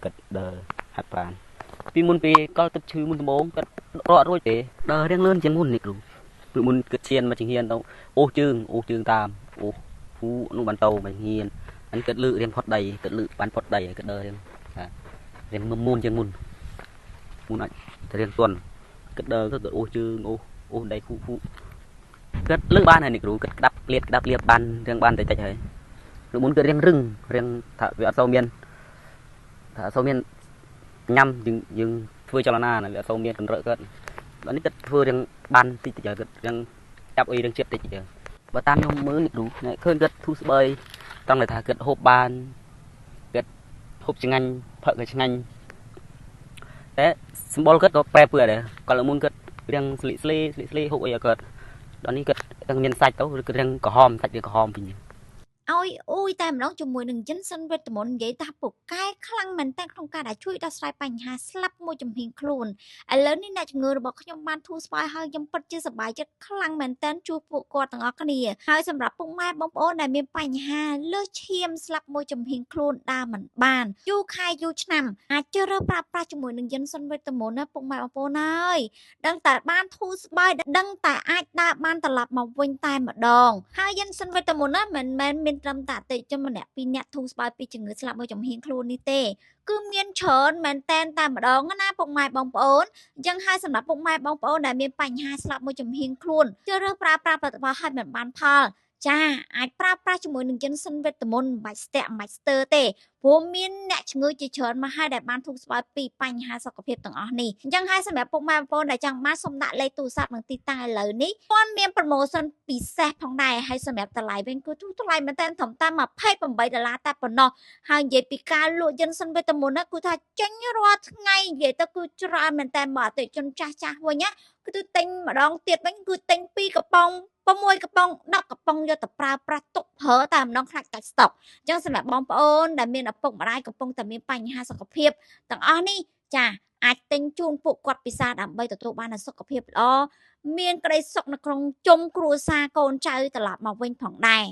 គិតដើរហាត់ប្រាណពីមុនពីកលទឹកឈឺមុនដំបូងគិតរត់រួចទេដើររៀងលឿនជាងមុននេះគ្រូពីមុនគិតឈានមកជាងហ៊ានទៅអូសជើងតាមអូសភូនោះបានទៅមកហ៊ានអញគិតលឺរៀងផុតដីគិតលឺបានផុតដីគិតដើររៀងមុនជាងមុនអាចតែរៀងទន់គិតដើរគិតអូសជើងអូសដីភូគិតលឺបានហើយនេះគ្រូគិតក្តាប់លៀបបានរៀងបានតិចហើយពីមុនគិតរៀងរឹងរៀងថាវាអត់សូវមានញ៉ាំយើងធ្វើចលនាវាអត់សូវមានកន្រឹកគាត់ដល់នេះគិតធ្វើរៀងបានតិចគិតរៀងចាប់អីរៀងជាតិតិចបើតាមខ្ញុំមើលនេះគ្រូឃើញគិតធូរស្បើយត្រង់តែថាគិតហូបបានគិតហូបឆ្ងាញ់ផឹកក៏ឆ្ងាញ់តែសម្បល់គិតក៏ប្រែពើដែរគាត់មុនគិតរៀងស្លីហូបអីគាត់ដល់នេះគិតទាំងមានសាច់ទៅគិតរៀងក្រហមសាច់រៀងក្រហមវិញឲ្យអ៊ុយតែម្ដងជាមួយនឹងចិនសិនវេទមន្តនិយាយថាពូកែខ្លាំងមែនតើក្នុងការដែលជួយដោះស្រាយបញ្ហាស្លាប់មួយចំហៀងខ្លួនឥឡូវនេះអ្នកជំងឺរបស់ខ្ញុំបានធូរស្បើយហើយខ្ញុំពិតជាសប្បាយចិត្តខ្លាំងមែនតើជួបពួកគាត់ទាំងអស់គ្នាហើយសម្រាប់ពុកម៉ែបងប្អូនដែលមានបញ្ហាលើសឈាមស្លាប់មួយចំហៀងខ្លួនដើរមិនបានយូរខែយូរឆ្នាំអាចជ្រើសរើសប្រើប្រាស់ជាមួយនឹងចិនសិនវេទមន្តណាពុកម៉ែបងប្អូនអើយដឹងតែបានធូរស្បើយដឹងតែអាចដើរបានត្រឡប់មកវិញតែម្ដងហើយចិនសិនវេទមន្តណាមិនមែនមានត្រឹមតែអតិជនម្នាក់ពីរនាក់ធូរស្បើយពីជំងឺស្លាប់មួយចំហៀងខ្លួននេះទេគឺមានច្រើនមែនតែនតែម្ដងណាពុកម៉ែបងប្អូនអញ្ចឹងហើយសម្រាប់ពុកម៉ែបងប្អូនដែលមានបញ្ហាស្លាប់មួយចំហៀងខ្លួនជ្រើសរើសប្រើប្រាស់ផលិតផលឲ្យមិនបានផលចាអាចប្រើប្រាស់ជាមួយនឹងចិនសិនវេទមន្តមិនបាច់ស្ទាក់មិនបាច់ស្ទើរទេព្រោះមានអ្នកជំងឺជាច្រើនមកហើយដែលបានធូរស្បើយពីបញ្ហាសុខភាពទាំងអស់នេះអញ្ចឹងហើយសម្រាប់ពុកម៉ែបងប្អូនដែលចង់បានសូមដាក់លេខទូរស័ព្ទនិងទីតាំងឥឡូវនេះគាត់មានប្រូម៉ូសិនពិសេសផងដែរហើយសម្រាប់តម្លៃវិញគឺថ្លៃមែនតើត្រឹមតែ$28តែប៉ុណ្ណោះហើយនិយាយពីការលក់ចិនសិនវេទមន្តណាគឺថាចេញរាល់ថ្ងៃនិយាយទៅគឺច្រើនមែនតើបើអតិជនចាស់វិញណាគឺទិញម្ដងទៀតវិញគឺទិញ2កំប៉ុង6កំប៉ុង10កំប៉ុងយកទៅប្រើប្រាស់ទុកប្រើតែម្ដងខ្លាចកាច់ស្តុកអញ្ចឹងសម្រាប់បងប្អូនដែលមានឪពុកម្ដាយកំពុងតែមានបញ្ហាសុខភាពទាំងអស់នេះចាអាចទិញជូនពួកគាត់ពិសាដើម្បីទទួលបាននូវសុខភាពល្អមានក្តីសុខនៅក្នុងជុំគ្រួសារកូនចៅត្រឡប់មកវិញផងដែរ